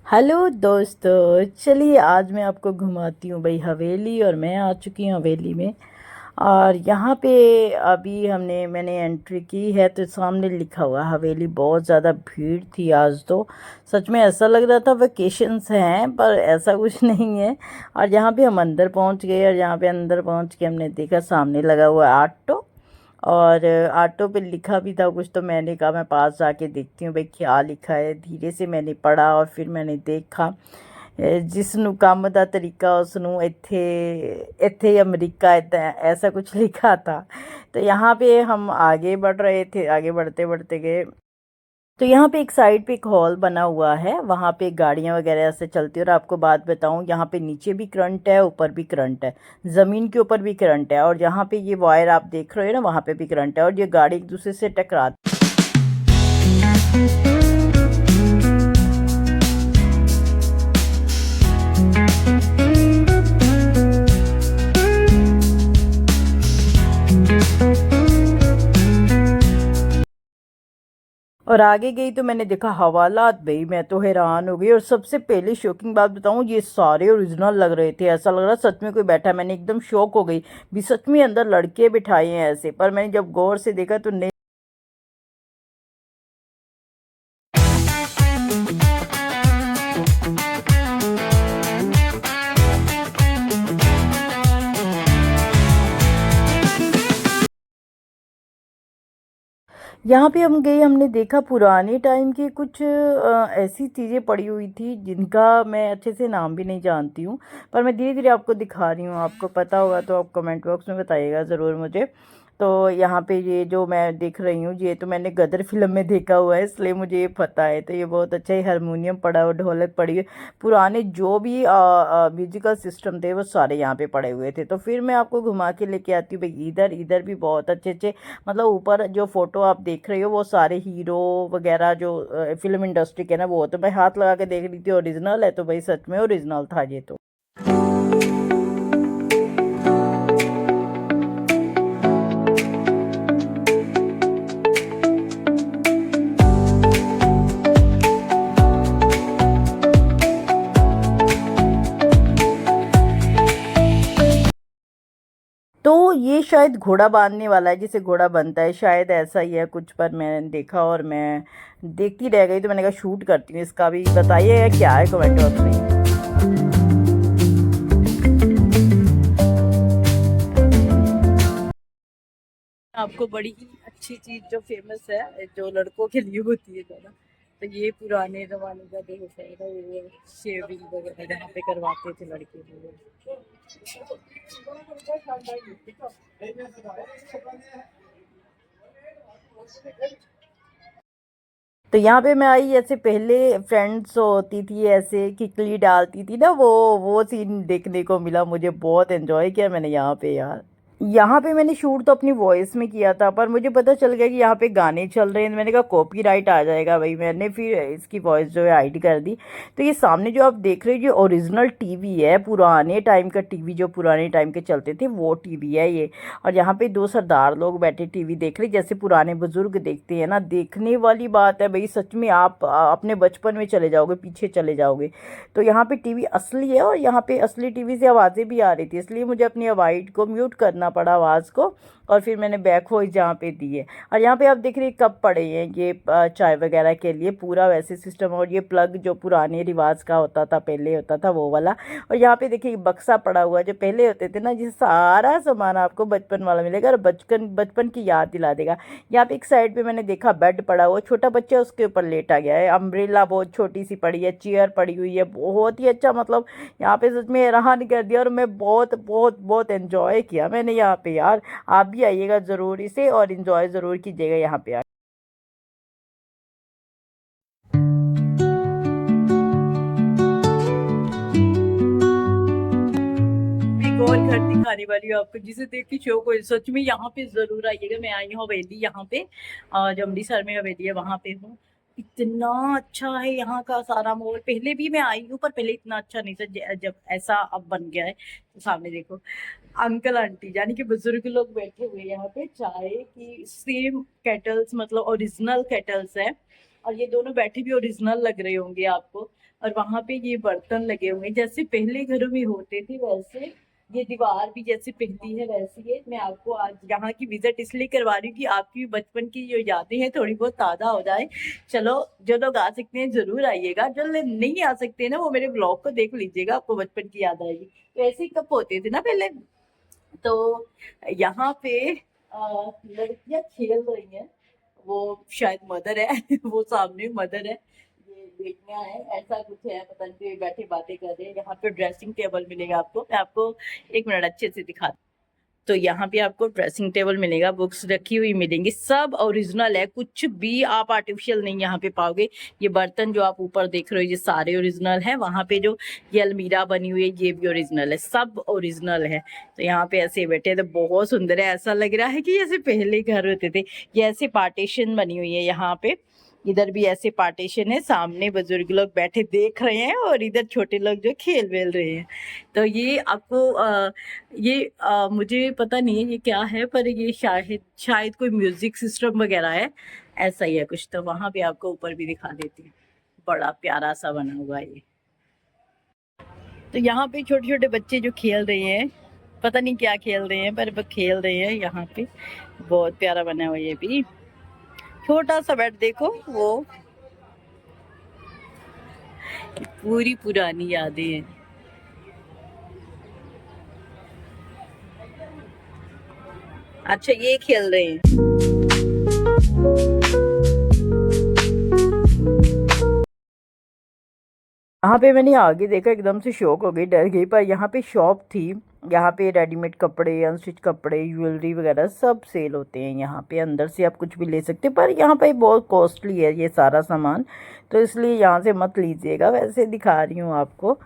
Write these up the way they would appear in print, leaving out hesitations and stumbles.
Hello दोस्तों, चलिए आज मैं आपको घुमाती हूँ भाई हवेली। और मैं आ चुकी हूँ हवेली में। और यहाँ पे अभी मैंने एंट्री की है तो सामने लिखा हुआ है हवेली। बहुत ज़्यादा भीड़ थी आज तो। सच में ऐसा लग रहा था वेकेशंस हैं, पर ऐसा कुछ नहीं है। और यहाँ पे हम अंदर पहुँच गए, और यहाँ पे अंदर पहुँच के हमने देखा सामने लगा हुआ है ऑटो। और ऑटो पे लिखा भी था कुछ, तो मैंने कहा मैं पास जाके देखती हूँ भाई क्या लिखा है। धीरे से मैंने पढ़ा और फिर मैंने देखा। जिसनु काम ਦਾ तरीका उसनु ਇੱਥੇ ਇੱਥੇ अमेरिका इतना ऐसा कुछ लिखा था। तो यहाँ पे हम आगे बढ़ रहे थे, आगे बढ़ते बढ़ते गए। तो यहाँ पे एक साइड पे एक हॉल बना हुआ है, वहाँ पे गाड़ियाँ वगैरह ऐसे चलती है। और आपको बात बताऊँ, यहाँ पे नीचे भी करंट है, ऊपर भी करंट है, ज़मीन के ऊपर भी करंट है। और यहाँ पे ये वायर आप देख रहे हो ना, वहाँ पे भी करंट है, और ये गाड़ी एक दूसरे से टकराती। और आगे गई तो मैंने देखा हवालात। भाई मैं तो हैरान हो गई। और सबसे पहले शॉकिंग बात बताऊं, ये सारे ओरिजिनल लग रहे थे। ऐसा लग रहा सच में कोई बैठा है। मैंने एकदम शॉक हो गई भी, सच में अंदर लड़के बिठाए हैं ऐसे। पर मैंने जब गौर से देखा तो नहीं। यहाँ पे हम गए, हमने देखा पुराने टाइम की कुछ ऐसी चीज़ें पड़ी हुई थी जिनका मैं अच्छे से नाम भी नहीं जानती हूँ। पर मैं धीरे धीरे आपको दिखा रही हूँ। आपको पता होगा तो आप कमेंट बॉक्स में बताइएगा ज़रूर मुझे। तो यहाँ पे ये जो मैं देख रही हूँ, ये तो मैंने गदर फिल्म में देखा हुआ है, इसलिए मुझे ये पता है। तो ये बहुत अच्छा है। हारमोनियम पड़ा हुआ, ढोलक पड़ी है। पुराने जो भी म्यूजिकल सिस्टम थे वो सारे यहाँ पे पड़े हुए थे। तो फिर मैं आपको घुमा के लेके आती हूँ भाई। इधर इधर भी बहुत अच्छे अच्छे, मतलब ऊपर जो फोटो आप देख रहे हो वो सारे हीरो वगैरह जो फिल्म इंडस्ट्री के ना, वो तो मैं हाथ लगा के देख रही थी ओरिजिनल है। तो भाई सच में ओरिजिनल था ये तो। तो ये शायद घोड़ा बांधने वाला है, जिसे घोड़ा बनता है, शायद ऐसा ही है कुछ। पर मैंने देखा और मैं देखती रह गई, तो मैंने कहा शूट करती हूँ इसका भी। बताइए क्या है कमेंट बॉक्स में। आपको बड़ी ही अच्छी चीज जो फेमस है, जो लड़कों के लिए होती है ज़्यादा, तो ये पुराने जमाने का जो होता है ना, वो शेविंग वगैरह जहाँ पे करवाते थे लड़के लोग। तो यहाँ पे मैं आई, ऐसे पहले फ्रेंड्स होती थी ऐसे किकली डालती थी ना, वो सीन देखने को मिला। मुझे बहुत एंजॉय किया मैंने यहाँ पे यार। यहाँ पे मैंने शूट तो अपनी वॉइस में किया था, पर मुझे पता चल गया कि यहाँ पे गाने चल रहे हैं। मैंने कहा कॉपीराइट आ जाएगा भाई, मैंने फिर इसकी वॉइस जो है हाइड कर दी। तो ये सामने जो आप देख रहे हो, ये ओरिजिनल टीवी है, पुराने टाइम का टीवी, जो पुराने टाइम के चलते थे वो टीवी है ये। और यहाँ पे दो सरदार लोग बैठे टीवी देख रहे, जैसे पुराने बुजुर्ग देखते हैं ना। देखने वाली बात है भाई, सच में आप अपने बचपन में चले जाओगे, पीछे चले जाओगे। तो यहाँ पे टीवी असली है, और यहाँ पे असली टीवी से आवाज़ें भी आ रही थी, इसलिए मुझे अपनी आवाज़ को म्यूट करना पड़ा, आवाज़ को। और फिर मैंने बैक वॉइस यहाँ पे दी है। और यहाँ पे आप देख रहे हैं कप पड़े हैं, ये चाय वगैरह के लिए पूरा वैसे सिस्टम। और ये प्लग जो पुराने रिवाज का होता था, पहले होता था वो वाला। और यहाँ पे देखिए बक्सा पड़ा हुआ है, जो पहले होते थे ना, जिस सारा सामान आपको बचपन वाला मिलेगा और बचपन बचपन की याद दिला देगा। यहाँ पे एक साइड पे मैंने देखा बेड पड़ा हुआ, छोटा बच्चा उसके ऊपर लेटा गया है। अम्ब्रेला बहुत छोटी सी पड़ी है, चेयर पड़ी हुई है, बहुत ही अच्छा। मतलब यहाँ पे सच में हैरान कर दिया। और मैं बहुत बहुत बहुत एंजॉय किया मैंने यहाँ पे यार। आप भी आइएगा ज़रूर इसे, और एंजॉय ज़रूर कीजिएगा यहाँ पे। एक और घर दिखाने वाली हूँ आपको, जिसे देख के शौक हो। सच में यहाँ पे जरूर आइएगा। मैं आई हूँ हवेली, यहाँ पे जो अमृतसर में हवेली है वहां पे हूँ। इतना अच्छा है यहाँ का सारा माहौल। पहले भी मैं आई हूँ, पर पहले इतना अच्छा नहीं था जब ऐसा अब बन गया है। तो सामने देखो अंकल आंटी, यानी कि बुजुर्ग लोग बैठे हुए हैं यहाँ पे, चाय की सेम केटल्स, मतलब ओरिजिनल केटल्स है। और ये दोनों बैठे भी ओरिजिनल लग रहे होंगे आपको। और वहां पे ये बर्तन लगे होंगे जैसे पहले घरों में होते थे वैसे। ये दीवार भी जैसे पहली है वैसी है। मैं आपको आज यहाँ की विजिट इसलिए करवा रही हूँ कि आपकी बचपन की जो यादें हैं थोड़ी बहुत ताज़ा हो जाए। चलो, जो लोग आ सकते हैं जरूर आइएगा, जो लोग नहीं आ सकते ना वो मेरे ब्लॉग को देख लीजिएगा, आपको बचपन की याद आएगी। तो ऐसे ही कप होते थे ना पहले। तो यहाँ पे लड़कियां खेल रही हैं। वो शायद मदर है वो सामने मदर है, ये बेटियां हैं, ऐसा कुछ है, पता नहीं, बैठे बातें कर रहे हैं। यहाँ पे ड्रेसिंग टेबल मिलेगा आपको, मैं आपको एक मिनट अच्छे से दिखा। तो यहाँ पे आपको ड्रेसिंग टेबल मिलेगा, बुक्स रखी हुई मिलेंगी, सब ओरिजिनल है, कुछ भी आप आर्टिफिशियल नहीं यहाँ पे पाओगे। ये बर्तन जो आप ऊपर देख रहे हो ये सारे ओरिजिनल है। वहाँ पे जो ये अलमीरा बनी हुई है ये भी ओरिजिनल है, सब ओरिजिनल है। तो यहाँ पे ऐसे बैठे तो बहुत सुंदर है, ऐसा लग रहा है कि जैसे पहले घर होते थे। ये ऐसे पार्टीशन बनी हुई है यहाँ पे, इधर भी ऐसे पार्टीशन है, सामने बुजुर्ग लोग बैठे देख रहे हैं और इधर छोटे लोग जो खेल वेल रहे हैं। तो ये आपको ये मुझे पता नहीं है ये क्या है, पर ये शायद शायद कोई म्यूजिक सिस्टम वगैरह है, ऐसा ही है कुछ। तो वहां पे आपको ऊपर भी दिखा देती हूँ, बड़ा प्यारा सा बना हुआ है ये। तो यहाँ पे छोटे छोटे बच्चे जो खेल रहे हैं, पता नहीं क्या खेल रहे हैं पर वो खेल रहे हैं यहाँ पे। बहुत प्यारा बना हुआ है ये भी, छोटा सा बेड देखो वो, पूरी पुरानी यादें हैं। अच्छा, ये खेल रहे हैं। यहाँ पे मैंने आगे देखा, एकदम से शॉक हो गई, डर गई, पर यहाँ पे शॉप थी। यहाँ पे रेडीमेड कपड़े, अनस्टिच कपड़े, ज्वेलरी वगैरह सब सेल होते हैं यहाँ पे। अंदर से आप कुछ भी ले सकते हैं, पर यहाँ पे बहुत कॉस्टली है ये सारा सामान, तो इसलिए यहाँ से मत लीजिएगा। वैसे दिखा रही हूँ आपको।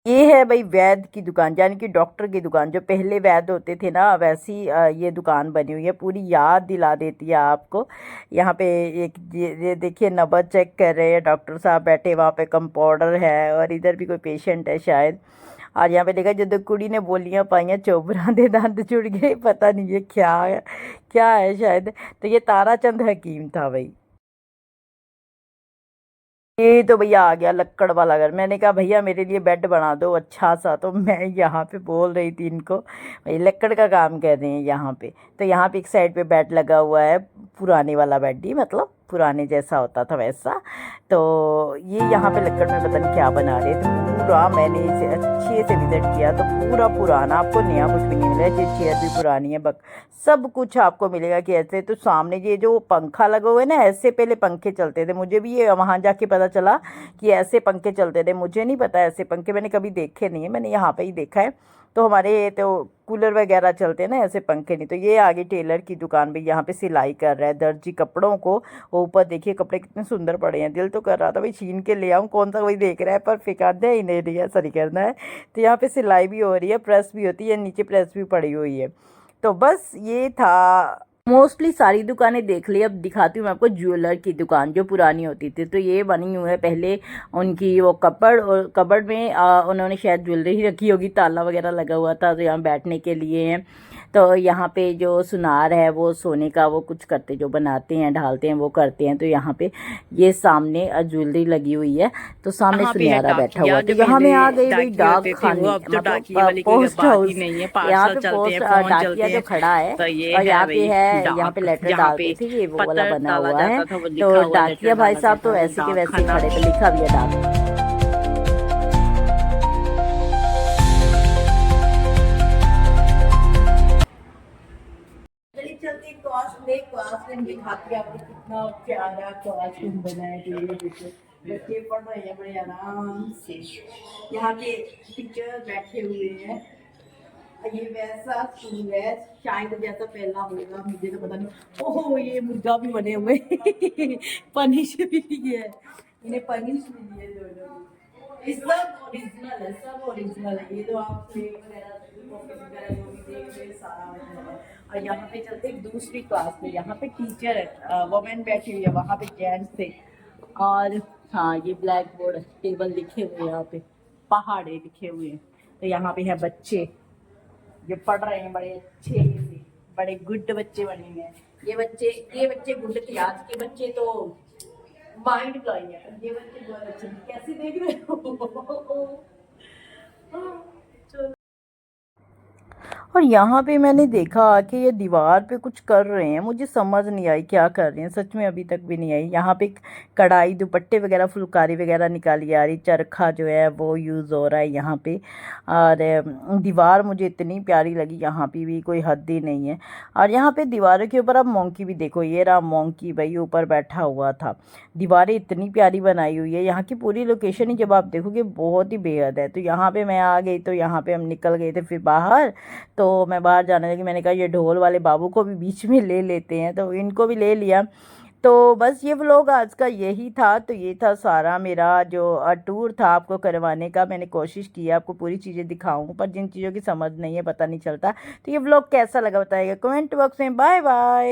ये है भाई वैद की दुकान, यानी कि डॉक्टर की दुकान। जो पहले वैद होते थे ना वैसी ये दुकान बनी हुई है, पूरी याद दिला देती है आपको। यहाँ पे एक ये देखिए, नंबर चेक कर रहे हैं डॉक्टर साहब बैठे, वहाँ पे कंपाउंडर है और इधर भी कोई पेशेंट है शायद। और यहाँ पे देखा, जो कुड़ी ने बोलियां पाइयां चोबरा दे दांत जुड़ गए, पता नहीं ये क्या है शायद। तो ये ताराचंद हकीम था भाई। ये तो भैया आ गया लक्कड़ वाला घर। मैंने कहा भैया मेरे लिए बेड बना दो अच्छा सा, तो मैं यहाँ पे बोल रही थी इनको भाई लक्कड़ का काम कर रहे हैं यहाँ पे। तो यहाँ पे एक साइड पे बेड लगा हुआ है, पुराने वाला बेड ही, मतलब पुराने जैसा होता था वैसा। तो ये यहाँ पे लक्कड़ में पता नहीं क्या बना रहे थे। पूरा मैंने इसे अच्छे से विजिट किया तो पूरा पुराना, आपको नया कुछ भी नहीं मिला। ये चेयर भी पुरानी है, सब कुछ आपको मिलेगा कि ऐसे। तो सामने ये जो पंखा लगा हुआ है ना, ऐसे पहले पंखे चलते थे, मुझे भी ये वहाँ जाके पता चला कि ऐसे पंखे चलते थे। मुझे नहीं पता, ऐसे पंखे मैंने कभी देखे नहीं है, मैंने यहाँ पे ही देखा है। तो हमारे तो कूलर वगैरह चलते हैं ना, ऐसे पंखे नहीं। तो ये आगे टेलर की दुकान भी, यहाँ पे सिलाई कर रहा है दर्जी कपड़ों को। ऊपर देखिए कपड़े कितने सुंदर पड़े हैं, दिल तो कर रहा था भाई छीन के ले आऊँ, कौन सा वही देख रहा है, पर फेंकाना ही नहीं रही है, सही करना है। तो यहाँ पे सिलाई भी हो रही है, प्रेस भी होती है, नीचे प्रेस भी पड़ी हुई है। तो बस ये था। मोस्टली सारी दुकानें देख ली, अब दिखाती हूँ मैं आपको ज्वेलर की दुकान जो पुरानी होती थी। तो ये बनी हुई है पहले उनकी वो कपड़, और कपड़ में उन्होंने शायद ज्वेलरी ही रखी होगी, ताला वगैरह लगा हुआ था। तो यहाँ बैठने के लिए है। तो यहाँ पे जो सुनार है वो सोने का वो कुछ करते, जो बनाते हैं ढालते हैं वो करते हैं। तो यहाँ पे ये सामने ज्वेलरी लगी हुई है, तो सामने सुनियारा बैठा हुआ है। तो यहाँ में आ गई भाई डाक खाने, मतलब पोस्ट हाउस। यहाँ पे पोस्ट डाकिया जो खड़ा है, और यहाँ पे है, यहाँ पे लेटर डालते थे, ये वो वाला बना हुआ है। तो डाकिया भाई साहब तो वैसे के वैसे खड़े थे, लिखा भी है डाक। क्लासरूम दिखाती है आपको, कितना प्यारा क्लासरूम बना है। बच्चे पढ़ रहे हैं बड़े आराम से, यहाँ पे टीचर बैठे हुए हैं। ये वैसा स्कूल है शायद जैसा पहला होगा, मुझे तो पता नहीं। ओहो, ये मुर्गा भी बने हुए पनिश भी है, इन्हें पनिश भी दिए दोनों। ये सब ओरिजिनल है, सब ओरिजिनल है। ये तो आप प्लेट वगैरह जो भी देख रहे हैं सारा ओरिजिनल है। और यहाँ पे चलते एक दूसरी क्लास में, यहाँ पे टीचर है, वुमेन बैठी हुई है, वहाँ पे जेंट्स थे। और हाँ, ये ब्लैक बोर्ड टेबल लिखे हुए हैं, यहाँ पे पहाड़े लिखे हुए हैं। तो यहाँ पे है बच्चे जो पढ़ रहे हैं, बड़े अच्छे से, बड़े गुड बच्चे बने हुए हैं। ये बच्चे गुड थे, आज के बच्चे तो माइंड ब्लोइंग है ये बच्चे बहुत अच्छे हैं। कैसे देख रहे हो चलो। और यहाँ पे मैंने देखा कि ये दीवार पे कुछ कर रहे हैं, मुझे समझ नहीं आई क्या कर रहे हैं, सच में अभी तक भी नहीं आई। यहाँ पे कढ़ाई दुपट्टे वगैरह फुलकारी वगैरह निकाली आ रही, चरखा जो है वो यूज़ हो रहा है यहाँ पे। और दीवार मुझे इतनी प्यारी लगी, यहाँ पे भी कोई हद ही नहीं है। और यहाँ पे दीवारों के ऊपर आप मोंकी भी देखो, ये रहा मोंकी भाई ऊपर बैठा हुआ था। दीवारें इतनी प्यारी बनाई हुई है, यहाँ की पूरी लोकेशन ही जब आप देखोगे बहुत ही बेहद है। तो यहाँ पे मैं आ गई, तो यहाँ पे हम निकल गए थे फिर बाहर। तो मैं बाहर जाने लगी, मैंने कहा ये ढोल वाले बाबू को भी बीच में ले लेते हैं, तो इनको भी ले लिया। तो बस ये व्लॉग आज का यही था। तो ये था सारा मेरा जो टूर था आपको करवाने का। मैंने कोशिश की है आपको पूरी चीज़ें दिखाऊं, पर जिन चीज़ों की समझ नहीं है पता नहीं चलता। तो ये व्लॉग कैसा लगा बताइएगा कमेंट बॉक्स में। Bye bye.